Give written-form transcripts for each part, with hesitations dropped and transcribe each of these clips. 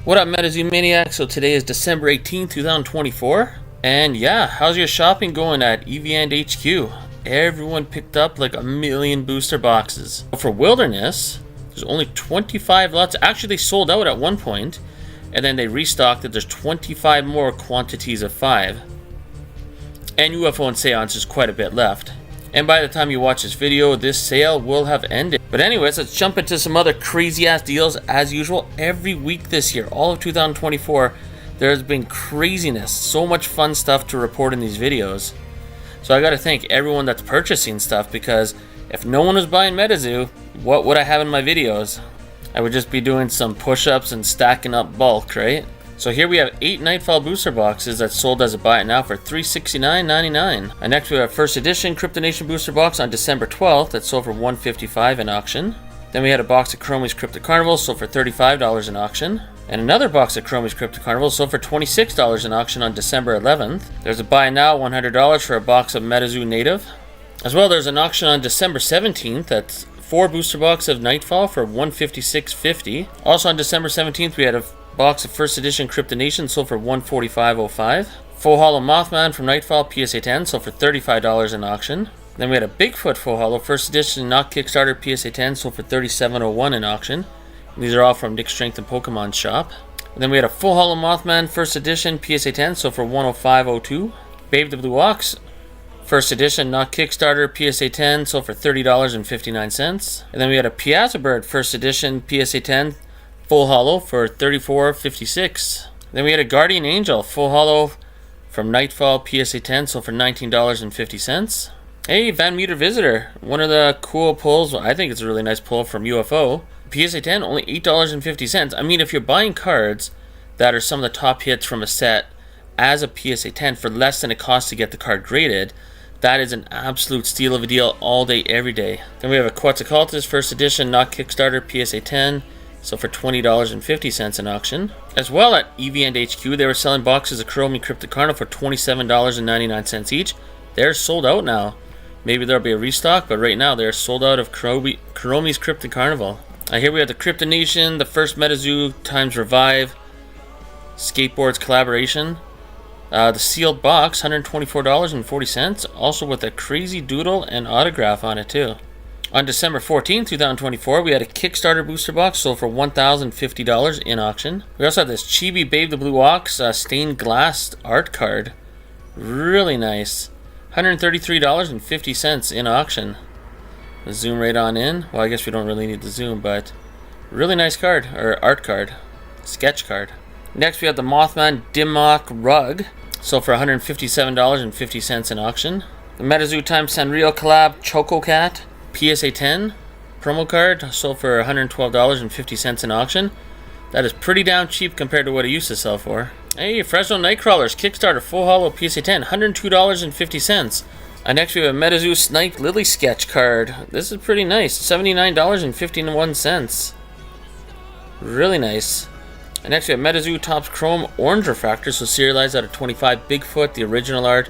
What up, MetaZoo Maniacs? So today is December 18th, 2024. And yeah, how's your shopping going at EV HQ? Everyone picked up like 1 million booster boxes. For Wilderness, there's only 25 lots. Actually, they sold out at one point, and then they restocked it. There's 25 more quantities of 5. And UFO and Seance, there's quite a bit left. And by the time you watch this video, this sale will have ended. But anyways, let's jump into some other crazy ass deals. As usual, every week this year, all of 2024, there has been craziness. So much fun stuff to report in these videos. So I gotta thank everyone that's purchasing stuff, because if no one was buying MetaZoo, what would I have in my videos? I would just be doing some push-ups and stacking up bulk, right? So here we have 8 Nightfall booster boxes that sold as a buy it now for $369.99. And next we have first edition Cryptonation booster box on December 12th that sold for $155 in auction. Then we had a box of Chromie's Cryptic Carnival sold for $35 in auction. And another box of Chromie's Cryptic Carnival sold for $26 in auction on December 11th. There's a buy now $100 for a box of MetaZoo Native. As well, there's an auction on December 17th that's 4 booster box of Nightfall for $156.50. Also on December 17th we had a box of first edition Cryptonation sold for $145.05. Full Hollow Mothman from Nightfall PSA 10 sold for $35 in auction. Then we had a Bigfoot Full Hollow first edition not Kickstarter PSA 10 sold for $37.01 in auction. And these are all from Nick Strength and Pokemon Shop. And then we had a Full Hollow Mothman first edition PSA 10 sold for $105.02. Babe the Blue Ox first edition not Kickstarter PSA 10 sold for $30.59. And then we had a Piazza Bird first edition PSA 10 Full Hollow for $34.56. Then we had a Guardian Angel Full Hollow from Nightfall PSA 10 sold for $19.50. Hey, Van Meter Visitor, one of the cool pulls. I think it's a really nice pull from UFO. PSA 10 only $8.50. I mean, if you're buying cards that are some of the top hits from a set as a PSA 10 for less than it costs to get the card graded, that is an absolute steal of a deal all day, every day. Then we have a Quetzalcoatlus first edition not Kickstarter PSA 10. So for $20.50 in auction. As well at EV HQ, they were selling boxes of Chromie Cryptic Carnival for $27.99 each. They're sold out now. Maybe there'll be a restock, but right now they're sold out of Chromie's Cryptic Carnival. Here we have the Cryptonation, the first MetaZoo times Revive Skateboards collaboration. The sealed box, $124.40, also with a crazy doodle and autograph on it too. On December 14th, 2024, we had a Kickstarter booster box sold for $1,050 in auction. We also had this Chibi Babe the Blue Ox stained glass art card. Really nice. $133.50 in auction. Let's zoom right on in. Well, I guess we don't really need to zoom, but really nice card, or art card. Sketch card. Next, we have the Mothman Dimmock Rug sold for $157.50 in auction. The MetaZoo times Sanrio collab Choco Cat PSA 10 promo card sold for $112.50 in auction. That is pretty damn cheap compared to what it used to sell for. Hey, Fresno Nightcrawlers Kickstarter Full Hollow PSA 10, $102.50. Next we have a MetaZoo Snipe Lily sketch card. This is pretty nice, $79.51. Really nice. Next we have MetaZoo Topps Chrome Orange Refractor, so serialized out of 25 Bigfoot, the original art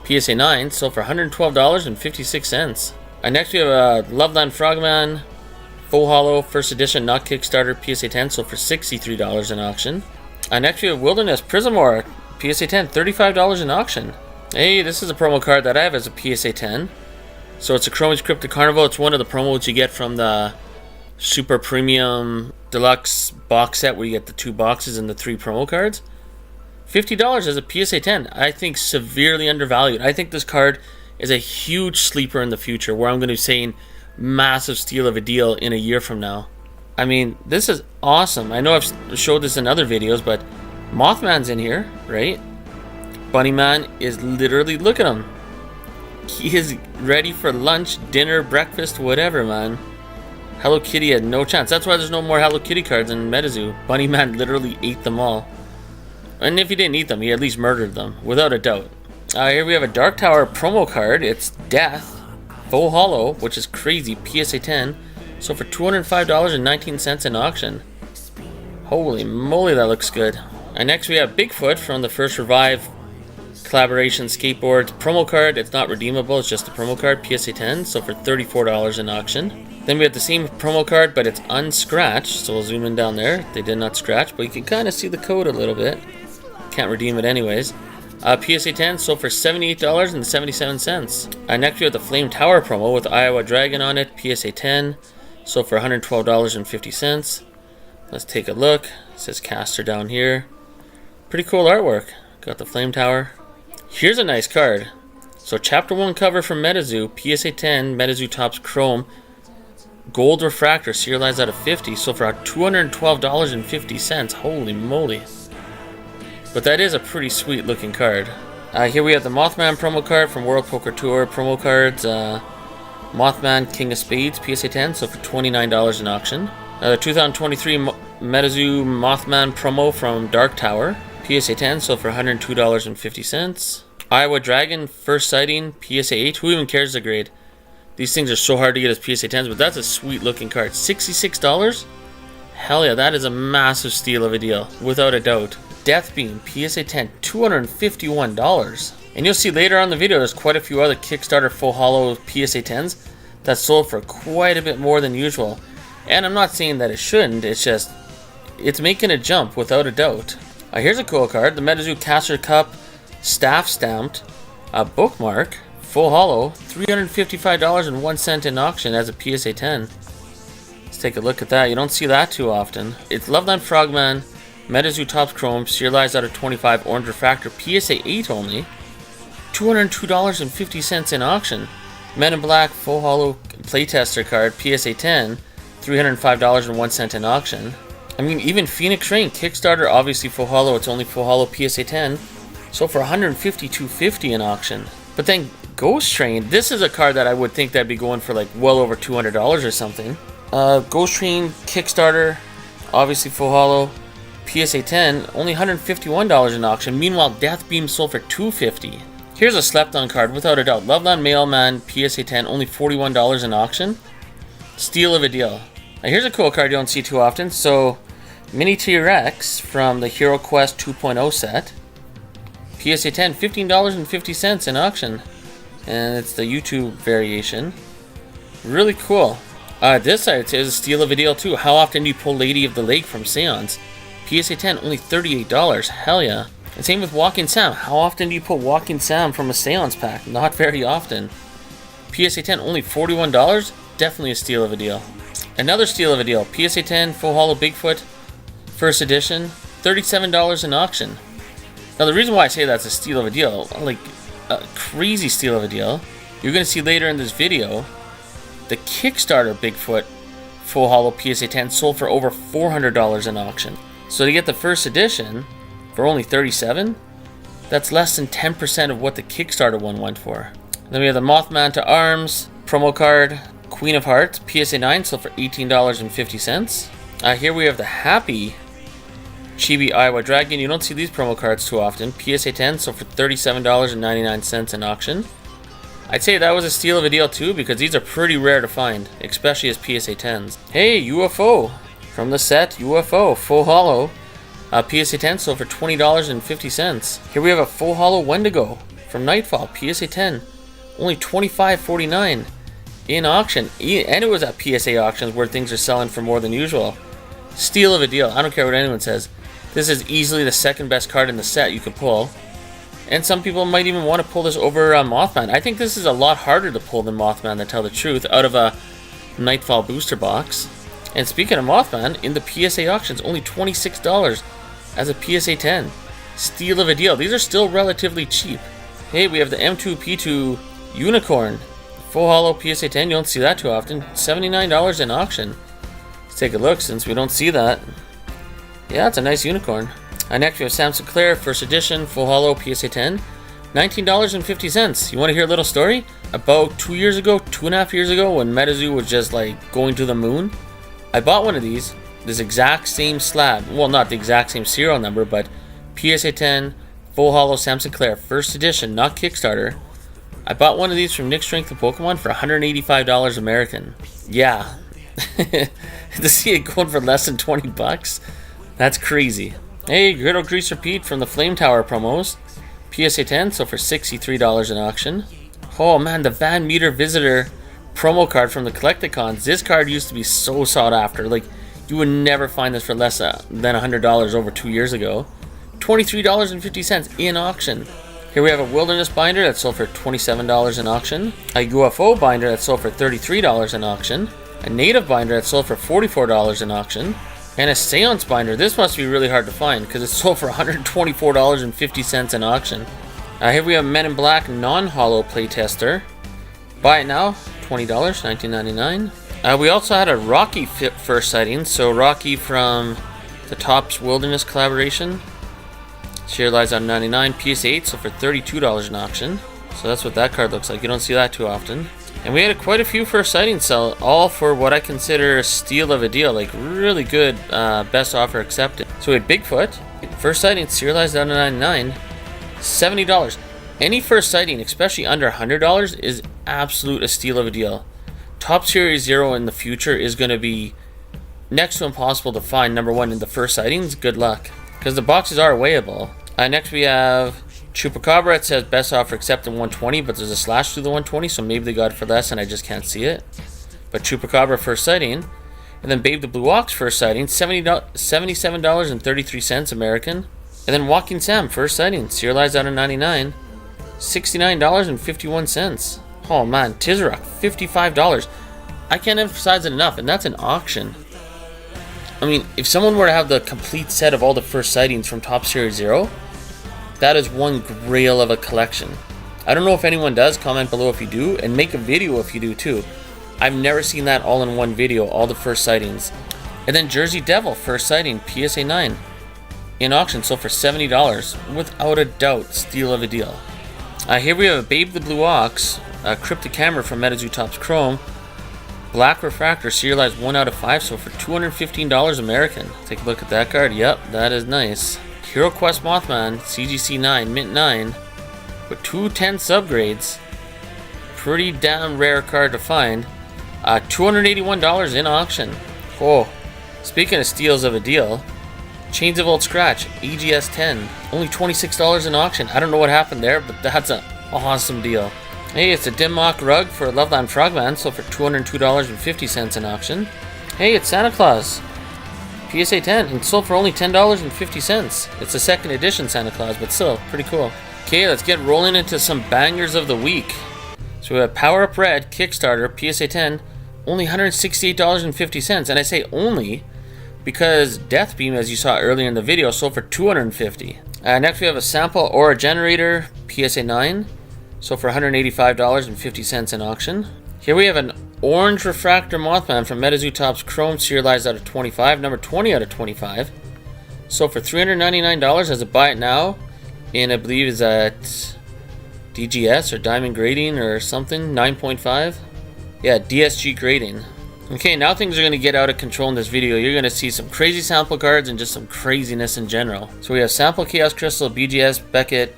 PSA 9, sold for $112.56. Next we have a Loveland Frogman Full Hollow first edition not Kickstarter PSA 10 sold for $63 in auction. Next we have Wilderness Prismor PSA 10 $35 in auction. Hey, this is a promo card that I have as a PSA 10. So it's a Chromie's Cryptic Carnival. It's one of the promos you get from the Super Premium Deluxe box set where you get the 2 boxes and the 3 promo cards. $50 as a PSA 10. I think severely undervalued. I think this card is a huge sleeper in the future, where I'm going to be saying massive steal of a deal in a year from now. I mean, this is awesome. I know I've showed this in other videos, but Mothman's in here, right? Bunnyman is literally, look at him. He is ready for lunch, dinner, breakfast, whatever, man. Hello Kitty had no chance. That's why there's no more Hello Kitty cards in MetaZoo. Bunnyman literally ate them all. And if he didn't eat them, he at least murdered them, without a doubt. Here we have a Dark Tower promo card. It's Death Full Hollow, which is crazy, PSA 10, so for $205.19 in auction. Holy moly, that looks good. Next we have Bigfoot from the first Revive collaboration skateboards promo card. It's not redeemable, it's just a promo card, PSA 10, so for $34 in auction. Then we have the same promo card, but it's unscratched. So we'll zoom in down there. They did not scratch, but you can kind of see the code a little bit. Can't redeem it anyways. PSA 10 sold for $78.77. Next we have the Flame Tower promo with Iowa Dragon on it. PSA 10 sold for $112.50. Let's take a look. It says Caster down here. Pretty cool artwork. Got the Flame Tower. Here's a nice card. So Chapter 1 cover from MetaZoo. PSA 10 MetaZoo Topps Chrome. Gold Refractor serialized out of 50. Sold for $212.50. Holy moly. But that is a pretty sweet looking card. Here we have the Mothman promo card from World Poker Tour. Promo cards, Mothman King of Spades, PSA 10, so for $29 in auction. The 2023 MetaZoo Mothman promo from Dark Tower, PSA 10, so for $102.50. Iowa Dragon first sighting, PSA 8. Who even cares the grade? These things are so hard to get as PSA 10s, but that's a sweet looking card. $66? Hell yeah, that is a massive steal of a deal, without a doubt. Death Beam, PSA 10, $251. And you'll see later on in the video, there's quite a few other Kickstarter full hollow PSA 10s that sold for quite a bit more than usual. And I'm not saying that it shouldn't, it's just, it's making a jump without a doubt. Here's a cool card, the MetaZoo Caster Cup Staff Stamped Bookmark, full hollow, $355.01 in auction as a PSA 10. Let's take a look at that, you don't see that too often. It's Loveland Frogman, MetaZoo Topps Chrome, serialized out of 25, Orange Refractor, PSA 8 only, $202.50 in auction. Men in Black Full Hollow Playtester card, PSA 10, $305.01 in auction. I mean, even Phoenix Rain, Kickstarter, obviously full hollow, it's only full hollow, PSA 10, sold for $152.50 in auction. But then Ghost Train, this is a card that I would think that'd be going for like well over $200 or something. Ghost Train, Kickstarter, obviously full hollow, PSA 10, only $151 in auction. Meanwhile, Death Beam sold for $250. Here's a slept on card, without a doubt. Loveland Mailman, PSA 10, only $41 in auction. Steal of a deal. Now here's a cool card you don't see too often. So, Mini T-Rex from the Hero Quest 2.0 set. PSA 10, $15.50 in auction. And it's the YouTube variation. Really cool. This I would say is a steal of a deal too. How often do you pull Lady of the Lake from Seance? PSA 10, only $38. Hell yeah. And same with Walking Sam. How often do you pull Walking Sam from a Seance pack? Not very often. PSA 10, only $41. Definitely a steal of a deal. Another steal of a deal. PSA 10, Full Hollow Bigfoot, first edition, $37 in auction. Now the reason why I say that's a steal of a deal, like a crazy steal of a deal, you're going to see later in this video, the Kickstarter Bigfoot Full Hollow PSA 10 sold for over $400 in auction. So to get the first edition for only $37, that's less than 10% of what the Kickstarter one went for. Then we have the Mothman to Arms promo card, Queen of Hearts, PSA 9, sold for $18.50. Here we have the Happy Chibi Iowa Dragon. You don't see these promo cards too often. PSA 10, sold for $37.99 in auction. I'd say that was a steal of a deal too, because these are pretty rare to find, especially as PSA 10s. Hey, UFO! From the set, UFO, Full Hollow, PSA 10 sold for $20.50. Here we have a Full Hollow Wendigo from Nightfall, PSA 10, only $25.49 in auction. And it was at PSA auctions where things are selling for more than usual. Steal of a deal, I don't care what anyone says. This is easily the second best card in the set you could pull. And some people might even want to pull this over Mothman. I think this is a lot harder to pull than Mothman, to tell the truth, out of a Nightfall booster box. And speaking of Mothman, in the PSA auctions, only $26 as a PSA 10. Steal of a deal. These are still relatively cheap. Hey, we have the M2P2 Unicorn. Full Hollow PSA 10. You don't see that too often. $79 in auction. Let's take a look since we don't see that. Yeah, it's a nice unicorn. Next we have Sam Sinclair, first edition, Full Hollow PSA 10. $19.50. You want to hear a little story? About 2.5 years ago, when MetaZoo was just like going to the moon, I bought one of these, this exact same slab, well not the exact same serial number, but PSA 10, Full Hollow Sam Sinclair, first edition, not Kickstarter. I bought one of these from Nick Strength of Pokemon for $185 American. Yeah, to see it going for less than 20 bucks, that's crazy. Hey, Griddle Greaser Pete from the Flame Tower promos, PSA 10, so for $63 in auction. Oh man, the Van Meter Visitor promo card from the Collecticons. This card used to be so sought after. Like, you would never find this for less than $100 over 2 years ago. $23.50 in auction. Here we have a Wilderness binder that sold for $27 in auction. A UFO binder that sold for $33 in auction. A Native binder that sold for $44 in auction. And a Seance binder. This must be really hard to find because it sold for $124.50 in auction. Here we have Men in Black non-hollow playtester. Buy it now, $20, $19.99. We also had a Rocky first sighting. So Rocky from the Topps Wilderness collaboration. Serialized out of 99. PSA 8 sold for $32 in auction. So that's what that card looks like. You don't see that too often. And we had quite a few first sightings sell, all for what I consider a steal of a deal. Like really good best offer accepted. So we had Bigfoot. First sighting serialized out of 99. $70. Any first sighting, especially under $100, is absolute a steal of a deal. Top Series 0 in the future is going to be next to impossible to find. Number one in the first sightings. Good luck. Because the boxes are weighable. Next we have Chupacabra. It says best offer accepted 120, but there's a slash through the 120, so maybe they got it for less and I just can't see it. But Chupacabra first sighting. And then Babe the Blue Ox first sighting, $77.33 American. And then Walking Sam first sighting, serialized out of 99, $69.51. Oh man, Tizarok, $55. I can't emphasize it enough, and that's an auction. I mean, if someone were to have the complete set of all the first sightings from Top Series 0, that is one grail of a collection. I don't know if anyone does. Comment below if you do, and make a video if you do too. I've never seen that all in one video, all the first sightings. And then Jersey Devil, first sighting, PSA 9. In auction, sold for $70. Without a doubt, steal of a deal. Here we have a Babe the Blue Ox, a Cryptic Camera from MetaZoo Topps Chrome. Black Refractor, serialized 1 out of 5, so for $215 American. Take a look at that card. Yep, that is nice. Hero Quest Mothman, CGC 9, Mint 9, with 210 subgrades. Pretty damn rare card to find. $281 in auction. Oh, speaking of steals of a deal, Chains of Old Scratch, EGS 10, only $26 in auction. I don't know what happened there, but that's an awesome deal. Hey, it's a Dimmock rug for Loveland Frogman, sold for $202.50 in auction. Hey, it's Santa Claus, PSA 10, and sold for only $10.50. It's a second edition Santa Claus, but still, pretty cool. Okay, let's get rolling into some bangers of the week. So we have Power Up Red, Kickstarter, PSA 10, only $168.50. And I say only because Death Beam, as you saw earlier in the video, sold for $250. Next we have a Sample Aura Generator, PSA 9. Sold for $185.50 in auction. Here we have an Orange Refractor Mothman from MetaZoo Topps Chrome, serialized out of 25, number 20 out of 25. Sold for $399 as a buy it now, and I believe is at DGS or Diamond Grading or something, 9.5. Yeah, DSG Grading. Okay, now things are going to get out of control in this video. You're going to see some crazy sample cards and just some craziness in general. So we have Sample Chaos Crystal BGS Beckett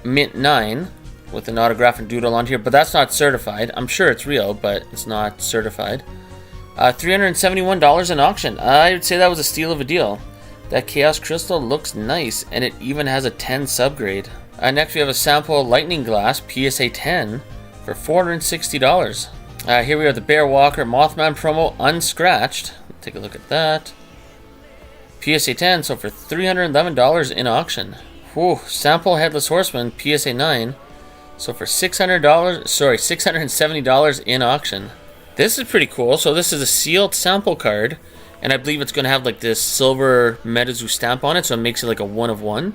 Mint 9. With an autograph and doodle on here, but that's not certified. I'm sure it's real, but it's not certified. $371 in auction. I would say that was a steal of a deal. That Chaos Crystal looks nice, and it even has a 10 subgrade. Next we have a Sample Lightning Glass, PSA 10, for $460. Here we have the Bear Walker Mothman promo, unscratched. Take a look at that. PSA 10, so for $311 in auction. Whew, Sample Headless Horseman, PSA 9. So for $670 in auction. This is pretty cool. So this is a sealed sample card, and I believe it's going to have like this silver MetaZoo stamp on it, so it makes it like a 1 of 1.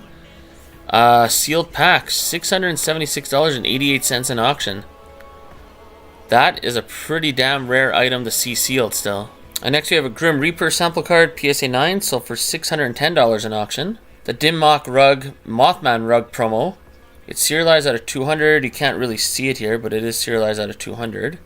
Sealed pack, $676.88 in auction. That is a pretty damn rare item to see sealed still. Next we have a Grim Reaper sample card, PSA 9, sold for $610 in auction. The Dimmock rug, Mothman rug promo. It's serialized out of 200. You can't really see it here, but it is serialized out of 200.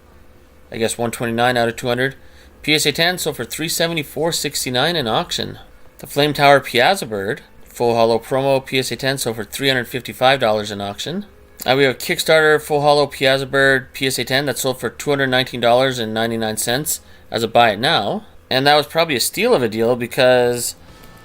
I guess 129 out of 200. PSA 10 sold for $374.69 in auction. The Flame Tower Piazza Bird, full hollow promo, PSA 10 sold for $355 in auction. We have a Kickstarter full hollow Piazza Bird, PSA 10 that sold for $219.99 as a buy it now. And that was probably a steal of a deal because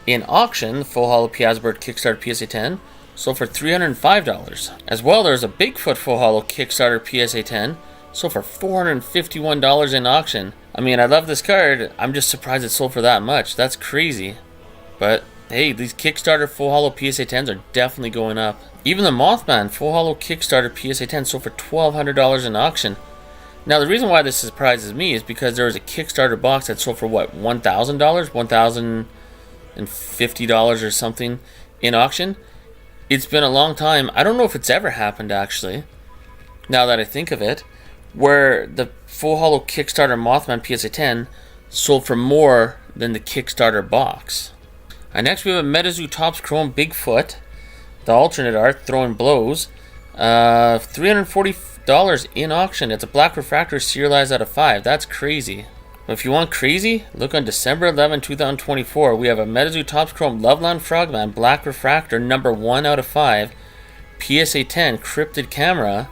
in auction, the full hollow Piazza Bird Kickstarter PSA 10 sold for $305. As well, there's a Bigfoot full hollow Kickstarter PSA 10, sold for $451 in auction. I mean, I love this card. I'm just surprised it sold for that much. That's crazy. But hey, these Kickstarter full holo PSA 10s are definitely going up. Even the Mothman full holo Kickstarter PSA 10 sold for $1,200 in auction. Now, the reason why this surprises me is because there was a Kickstarter box that sold for what, $1,000, $1,050 or something in auction. It's been a long time. I don't know if it's ever happened, actually, now that I think of it, where the full holo Kickstarter Mothman PSA 10 sold for more than the Kickstarter box. And next we have a MetaZoo Topps Chrome Bigfoot, the alternate art, throwing blows. $340 in auction. It's a black refractor serialized out of 5. That's crazy. If you want crazy, look on December 11, 2024. We have a MetaZoo Topps Chrome Loveland Frogman black refractor number 1 out of 5. PSA 10 cryptid camera.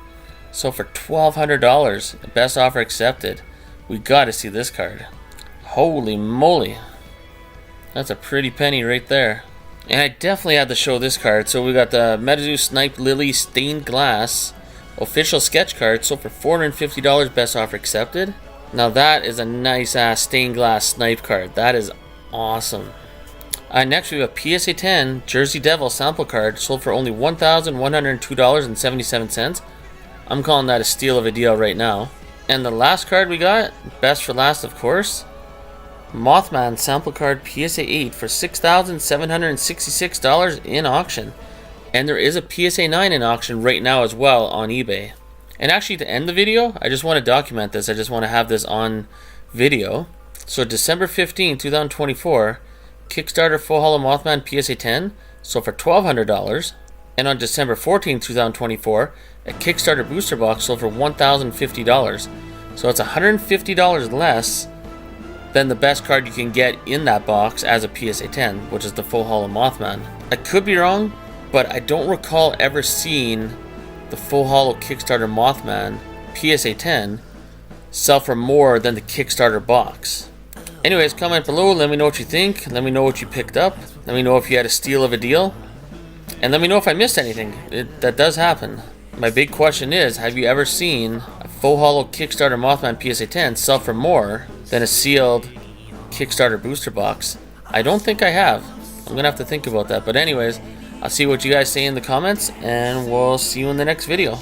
So for $1,200. Best offer accepted. We gotta see this card. Holy moly. That's a pretty penny right there. And I definitely had to show this card. So we got the MetaZoo Snipe Lily Stained Glass official sketch card. So for $450, best offer accepted. Now that is a nice ass stained glass snipe card. That is awesome. Next we have a PSA 10 Jersey Devil sample card. Sold for only $1,102.77. I'm calling that a steal of a deal right now. And the last card we got, best for last of course, Mothman sample card PSA 8 for $6,766 in auction. And there is a PSA 9 in auction right now as well on eBay. And actually, to end the video, I just want to document this. I just want to have this on video. So December 15, 2024, Kickstarter full holo Mothman PSA 10 sold for $1,200. And on December 14, 2024, a Kickstarter booster box sold for $1,050. So it's $150 less than the best card you can get in that box as a PSA 10, which is the full holo Mothman. I could be wrong, but I don't recall ever seeing the full holo Kickstarter Mothman PSA 10 sell for more than the Kickstarter box. Anyways, comment below, let me know what you think, let me know what you picked up, let me know if you had a steal of a deal, and let me know if I missed anything. That does happen. My big question is, have you ever seen a full holo Kickstarter Mothman PSA 10 sell for more than a sealed Kickstarter booster box? I don't think I have. I'm gonna have to think about that. But anyways, I'll see what you guys say in the comments, and we'll see you in the next video.